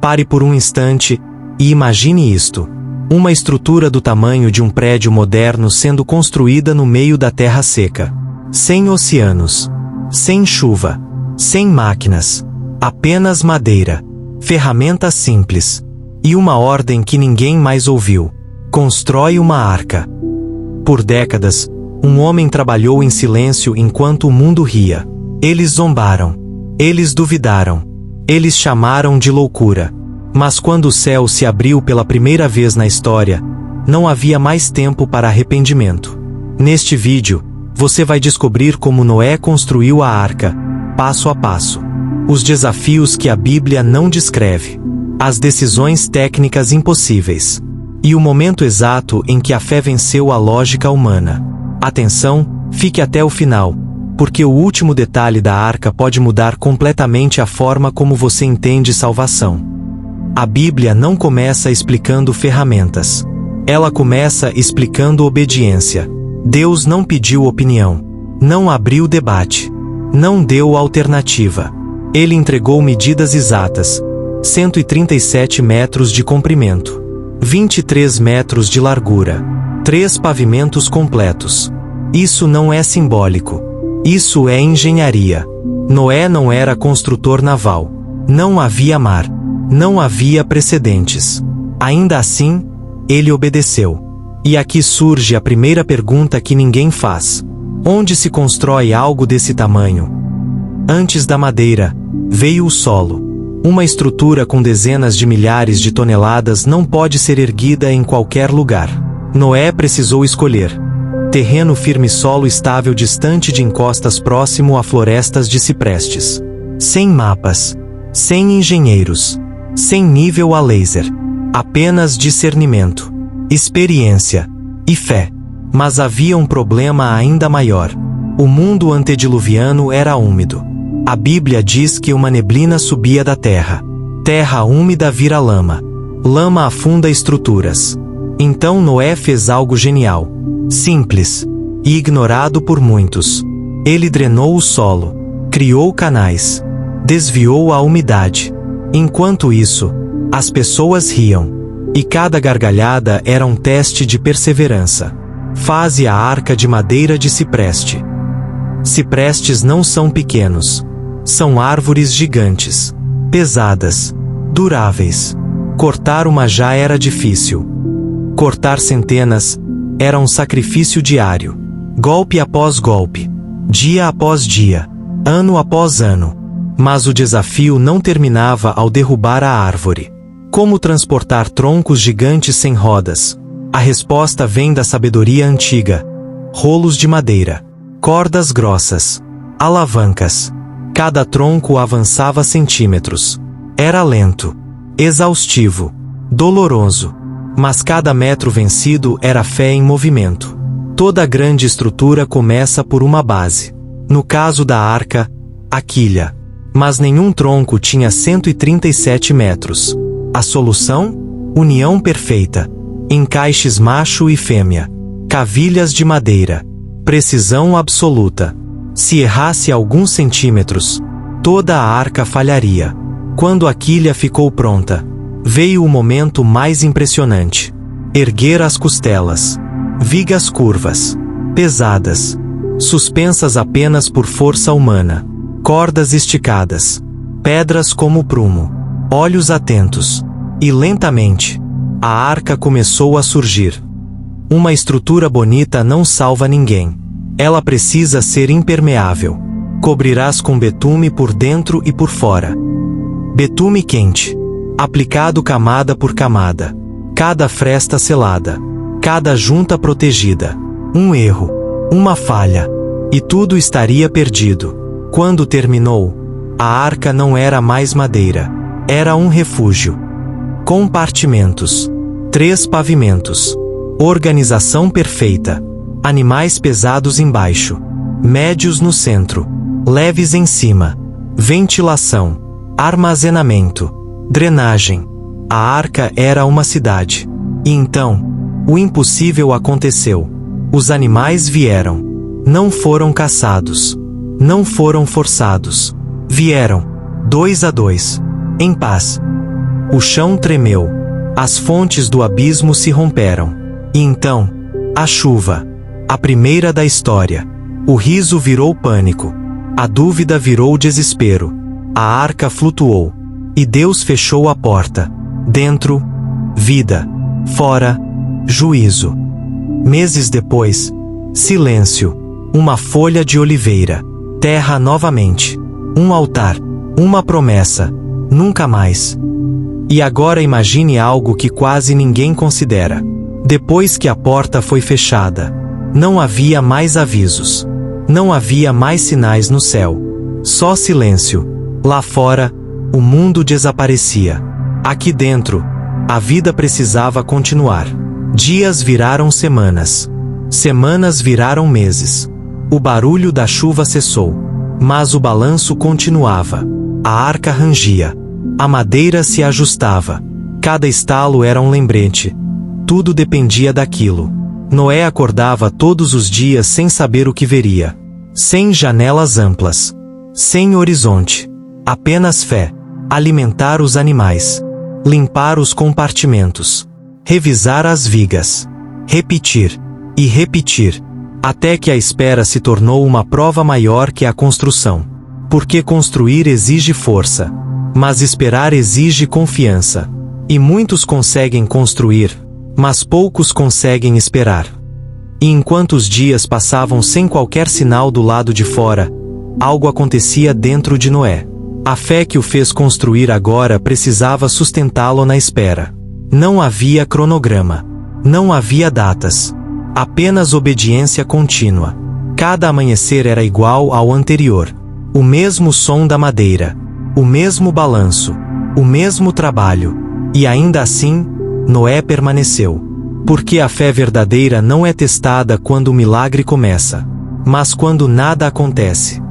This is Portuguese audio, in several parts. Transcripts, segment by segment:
Pare por um instante e imagine isto. Uma estrutura do tamanho de um prédio moderno sendo construída no meio da terra seca. Sem oceanos. Sem chuva. Sem máquinas. Apenas madeira. Ferramentas simples. E uma ordem que ninguém mais ouviu. Constrói uma arca. Por décadas, um homem trabalhou em silêncio enquanto o mundo ria. Eles zombaram. Eles duvidaram. Eles chamaram de loucura. Mas quando o céu se abriu pela primeira vez na história, não havia mais tempo para arrependimento. Neste vídeo, você vai descobrir como Noé construiu a arca, passo a passo. Os desafios que a Bíblia não descreve. As decisões técnicas impossíveis. E o momento exato em que a fé venceu a lógica humana. Atenção, fique até o final, porque o último detalhe da arca pode mudar completamente a forma como você entende salvação. A Bíblia não começa explicando ferramentas. Ela começa explicando obediência. Deus não pediu opinião. Não abriu debate. Não deu alternativa. Ele entregou medidas exatas. 137 metros de comprimento. 23 metros de largura. 3 pavimentos completos. Isso não é simbólico. Isso é engenharia. Noé não era construtor naval. Não havia mar. Não havia precedentes. Ainda assim, ele obedeceu. E aqui surge a primeira pergunta que ninguém faz. Onde se constrói algo desse tamanho? Antes da madeira, veio o solo. Uma estrutura com dezenas de milhares de toneladas não pode ser erguida em qualquer lugar. Noé precisou escolher. Terreno firme, solo estável distante de encostas, próximo a florestas de ciprestes. Sem mapas. Sem engenheiros. Sem nível a laser. Apenas discernimento, experiência e fé. Mas havia um problema ainda maior. O mundo antediluviano era úmido. A Bíblia diz que uma neblina subia da terra. Terra úmida vira lama. Lama afunda estruturas. Então Noé fez algo genial. Simples. E ignorado por muitos. Ele drenou o solo. Criou canais. Desviou a umidade. Enquanto isso, as pessoas riam. E cada gargalhada era um teste de perseverança. Faze a arca de madeira de cipreste. Ciprestes não são pequenos. São árvores gigantes. Pesadas. Duráveis. Cortar uma já era difícil. Cortar centenas era um sacrifício diário. Golpe após golpe. Dia após dia. Ano após ano. Mas o desafio não terminava ao derrubar a árvore. Como transportar troncos gigantes sem rodas? A resposta vem da sabedoria antiga. Rolos de madeira. Cordas grossas. Alavancas. Cada tronco avançava centímetros. Era lento. Exaustivo. Doloroso. Mas cada metro vencido era fé em movimento. Toda grande estrutura começa por uma base. No caso da arca, a quilha. Mas nenhum tronco tinha 137 metros. A solução? União perfeita. Encaixes macho e fêmea. Cavilhas de madeira. Precisão absoluta. Se errasse alguns centímetros, toda a arca falharia. Quando a quilha ficou pronta, veio o momento mais impressionante. Erguer as costelas. Vigas curvas. Pesadas. Suspensas apenas por força humana. Cordas esticadas. Pedras como prumo. Olhos atentos. E lentamente, a arca começou a surgir. Uma estrutura bonita não salva ninguém. Ela precisa ser impermeável. Cobrirás com betume por dentro e por fora. Betume quente. Aplicado camada por camada. Cada fresta selada. Cada junta protegida. Um erro. Uma falha. E tudo estaria perdido. Quando terminou, a arca não era mais madeira. Era um refúgio. Compartimentos. 3 pavimentos. Organização perfeita. Animais pesados embaixo. Médios no centro. Leves em cima. Ventilação. Armazenamento. Drenagem. A arca era uma cidade. E então, o impossível aconteceu. Os animais vieram. Não foram caçados. Não foram forçados. Vieram, 2 a 2, em paz. O chão tremeu. As fontes do abismo se romperam. E então, a chuva. A primeira da história. O riso virou pânico. A dúvida virou desespero. A arca flutuou. E Deus fechou a porta. Dentro, vida. Fora, juízo. Meses depois, silêncio. Uma folha de oliveira. Terra novamente. Um altar. Uma promessa. Nunca mais. E agora imagine algo que quase ninguém considera. Depois que a porta foi fechada, não havia mais avisos. Não havia mais sinais no céu. Só silêncio. Lá fora, o mundo desaparecia. Aqui dentro, a vida precisava continuar. Dias viraram semanas. Semanas viraram meses. O barulho da chuva cessou. Mas o balanço continuava. A arca rangia. A madeira se ajustava. Cada estalo era um lembrete. Tudo dependia daquilo. Noé acordava todos os dias sem saber o que veria. Sem janelas amplas. Sem horizonte. Apenas fé. Alimentar os animais. Limpar os compartimentos. Revisar as vigas. Repetir. E repetir. Até que a espera se tornou uma prova maior que a construção. Porque construir exige força. Mas esperar exige confiança. E muitos conseguem construir, mas poucos conseguem esperar. E enquanto os dias passavam sem qualquer sinal do lado de fora, algo acontecia dentro de Noé. A fé que o fez construir agora precisava sustentá-lo na espera. Não havia cronograma. Não havia datas. Apenas obediência contínua. Cada amanhecer era igual ao anterior. O mesmo som da madeira. O mesmo balanço. O mesmo trabalho. E ainda assim, Noé permaneceu. Porque a fé verdadeira não é testada quando o milagre começa, mas quando nada acontece.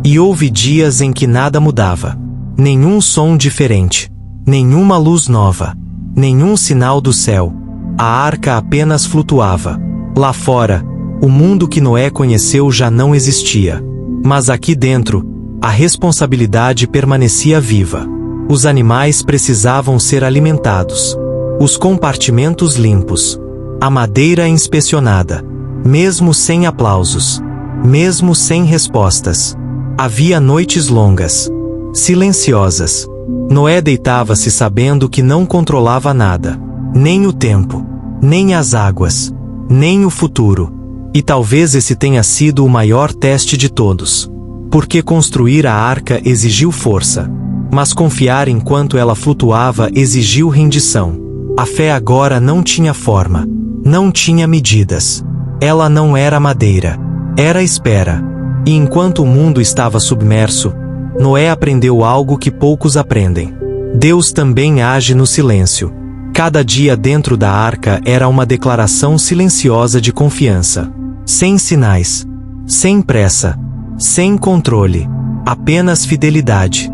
E houve dias em que nada mudava. Nenhum som diferente. Nenhuma luz nova. Nenhum sinal do céu. A arca apenas flutuava. Lá fora, o mundo que Noé conheceu já não existia. Mas aqui dentro, a responsabilidade permanecia viva. Os animais precisavam ser alimentados. Os compartimentos limpos. A madeira inspecionada. Mesmo sem aplausos. Mesmo sem respostas. Havia noites longas. Silenciosas. Noé deitava-se sabendo que não controlava nada. Nem o tempo. Nem as águas. Nem o futuro. E talvez esse tenha sido o maior teste de todos. Porque construir a arca exigiu força. Mas confiar enquanto ela flutuava exigiu rendição. A fé agora não tinha forma. Não tinha medidas. Ela não era madeira. Era espera. E enquanto o mundo estava submerso, Noé aprendeu algo que poucos aprendem. Deus também age no silêncio. Cada dia dentro da arca era uma declaração silenciosa de confiança. Sem sinais. Sem pressa. Sem controle. Apenas fidelidade.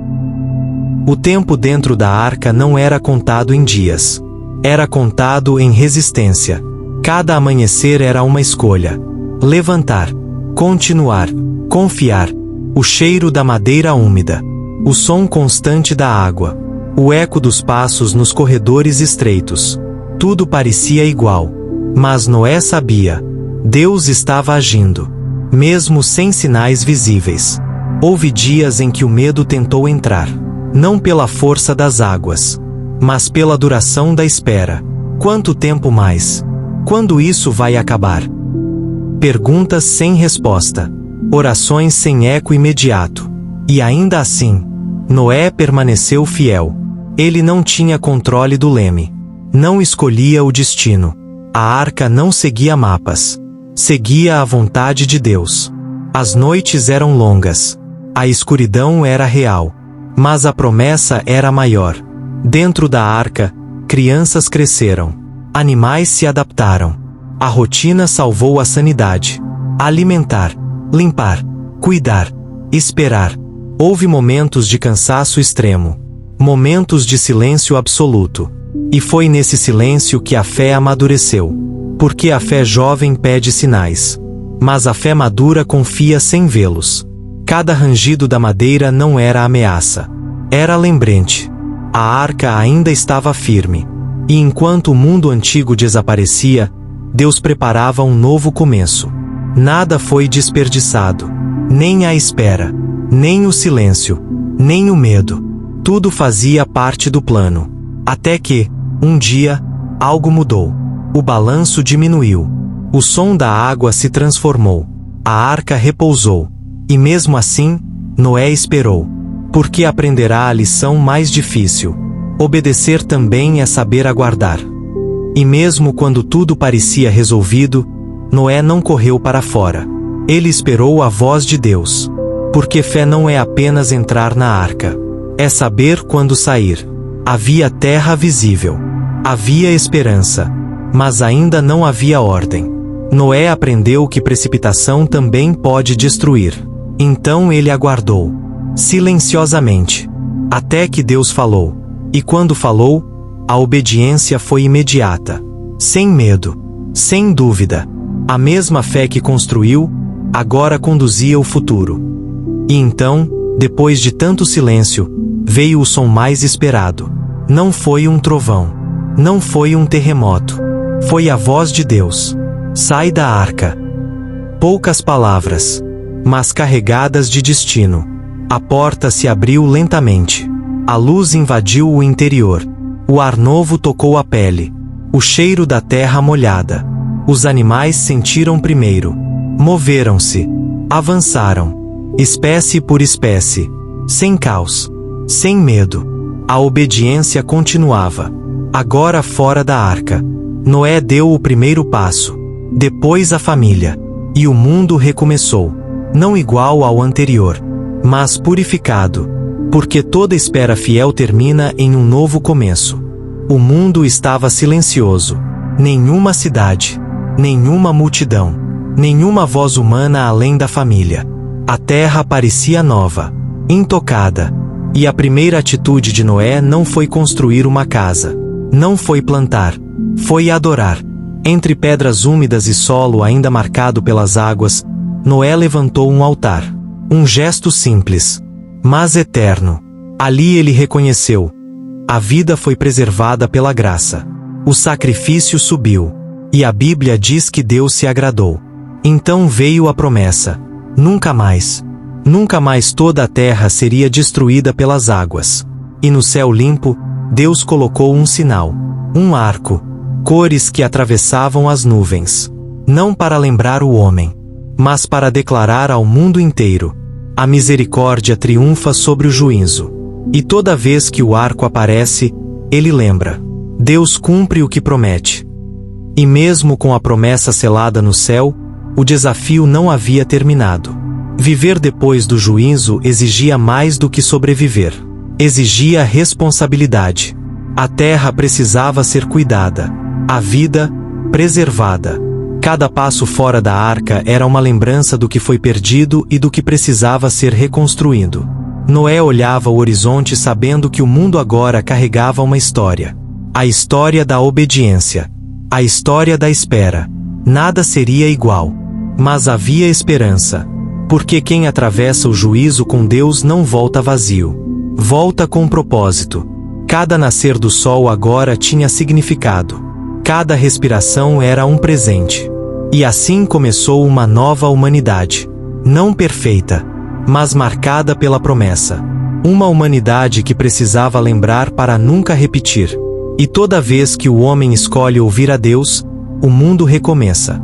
O tempo dentro da arca não era contado em dias. Era contado em resistência. Cada amanhecer era uma escolha. Levantar. Continuar. Confiar. O cheiro da madeira úmida. O som constante da água. O eco dos passos nos corredores estreitos. Tudo parecia igual. Mas Noé sabia. Deus estava agindo. Mesmo sem sinais visíveis. Houve dias em que o medo tentou entrar. Não pela força das águas, mas pela duração da espera. Quanto tempo mais? Quando isso vai acabar? Perguntas sem resposta. Orações sem eco imediato. E ainda assim, Noé permaneceu fiel. Ele não tinha controle do leme. Não escolhia o destino. A arca não seguia mapas. Seguia a vontade de Deus. As noites eram longas. A escuridão era real. Mas a promessa era maior. Dentro da arca, crianças cresceram. Animais se adaptaram. A rotina salvou a sanidade. Alimentar, limpar, cuidar, esperar. Houve momentos de cansaço extremo. Momentos de silêncio absoluto. E foi nesse silêncio que a fé amadureceu. Porque a fé jovem pede sinais. Mas a fé madura confia sem vê-los. Cada rangido da madeira não era ameaça. Era lembrete. A arca ainda estava firme. E enquanto o mundo antigo desaparecia, Deus preparava um novo começo. Nada foi desperdiçado. Nem a espera, nem o silêncio, nem o medo. Tudo fazia parte do plano. Até que, um dia, algo mudou. O balanço diminuiu. O som da água se transformou. A arca repousou. E mesmo assim, Noé esperou. Porque aprenderá a lição mais difícil. Obedecer também é saber aguardar. E mesmo quando tudo parecia resolvido, Noé não correu para fora. Ele esperou a voz de Deus. Porque fé não é apenas entrar na arca. É saber quando sair. Havia terra visível. Havia esperança. Mas ainda não havia ordem. Noé aprendeu que precipitação também pode destruir. Então ele aguardou. Silenciosamente. Até que Deus falou. E quando falou, a obediência foi imediata. Sem medo. Sem dúvida. A mesma fé que construiu, agora conduzia o futuro. E então, depois de tanto silêncio, veio o som mais esperado. Não foi um trovão. Não foi um terremoto. Foi a voz de Deus. Sai da arca. Poucas palavras, mas carregadas de destino. A porta se abriu lentamente. A luz invadiu o interior. O ar novo tocou a pele. O cheiro da terra molhada. Os animais sentiram primeiro. Moveram-se. Avançaram. Espécie por espécie. Sem caos. Sem medo. A obediência continuava. Agora fora da arca. Noé deu o primeiro passo. Depois a família. E o mundo recomeçou. Não igual ao anterior, mas purificado. Porque toda espera fiel termina em um novo começo. O mundo estava silencioso. Nenhuma cidade. Nenhuma multidão. Nenhuma voz humana além da família. A terra parecia nova. Intocada. E a primeira atitude de Noé não foi construir uma casa. Não foi plantar. Foi adorar. Entre pedras úmidas e solo ainda marcado pelas águas, Noé levantou um altar. Um gesto simples, mas eterno. Ali ele reconheceu. A vida foi preservada pela graça. O sacrifício subiu. E a Bíblia diz que Deus se agradou. Então veio a promessa. Nunca mais. Nunca mais toda a terra seria destruída pelas águas. E no céu limpo, Deus colocou um sinal. Um arco. Cores que atravessavam as nuvens. Não para lembrar o homem, mas para declarar ao mundo inteiro. A misericórdia triunfa sobre o juízo. E toda vez que o arco aparece, ele lembra. Deus cumpre o que promete. E mesmo com a promessa selada no céu, o desafio não havia terminado. Viver depois do juízo exigia mais do que sobreviver. Exigia responsabilidade. A terra precisava ser cuidada. A vida, preservada. Cada passo fora da arca era uma lembrança do que foi perdido e do que precisava ser reconstruído. Noé olhava o horizonte sabendo que o mundo agora carregava uma história. A história da obediência. A história da espera. Nada seria igual. Mas havia esperança. Porque quem atravessa o juízo com Deus não volta vazio. Volta com propósito. Cada nascer do sol agora tinha significado. Cada respiração era um presente. E assim começou uma nova humanidade. Não perfeita, mas marcada pela promessa. Uma humanidade que precisava lembrar para nunca repetir. E toda vez que o homem escolhe ouvir a Deus, o mundo recomeça.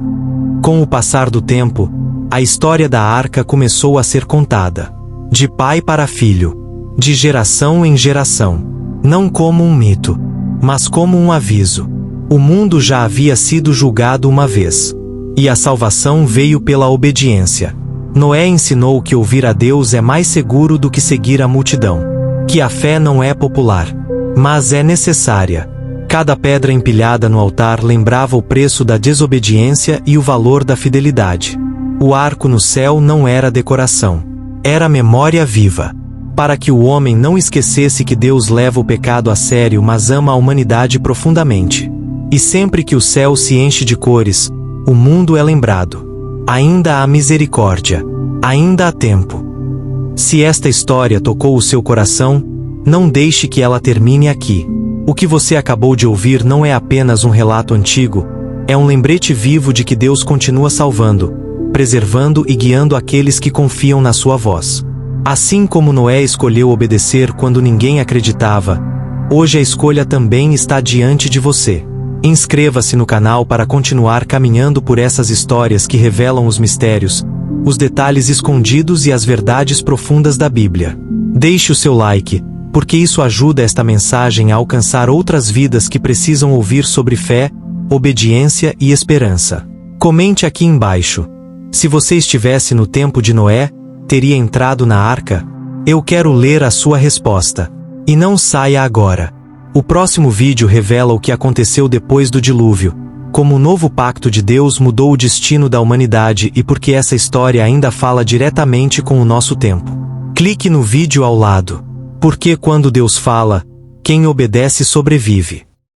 Com o passar do tempo, a história da arca começou a ser contada. De pai para filho. De geração em geração. Não como um mito, mas como um aviso. O mundo já havia sido julgado uma vez. E a salvação veio pela obediência. Noé ensinou que ouvir a Deus é mais seguro do que seguir a multidão. Que a fé não é popular, mas é necessária. Cada pedra empilhada no altar lembrava o preço da desobediência e o valor da fidelidade. O arco no céu não era decoração. Era memória viva. Para que o homem não esquecesse que Deus leva o pecado a sério mas ama a humanidade profundamente. E sempre que o céu se enche de cores, o mundo é lembrado. Ainda há misericórdia. Ainda há tempo. Se esta história tocou o seu coração, Não deixe que ela termine aqui. O que você acabou de ouvir não é apenas um relato antigo, é um lembrete vivo de que Deus continua salvando, preservando e guiando aqueles que confiam na sua voz. Assim como Noé escolheu obedecer quando ninguém acreditava, hoje a escolha também está diante de você. Inscreva-se no canal para continuar caminhando por essas histórias que revelam os mistérios, os detalhes escondidos e as verdades profundas da Bíblia. Deixe o seu like, porque isso ajuda esta mensagem a alcançar outras vidas que precisam ouvir sobre fé, obediência e esperança. Comente aqui embaixo. Se você estivesse no tempo de Noé, teria entrado na arca? Eu quero ler a sua resposta. E não saia agora. O próximo vídeo revela o que aconteceu depois do dilúvio, como o novo pacto de Deus mudou o destino da humanidade e porque essa história ainda fala diretamente com o nosso tempo. Clique no vídeo ao lado. Porque quando Deus fala, quem obedece sobrevive.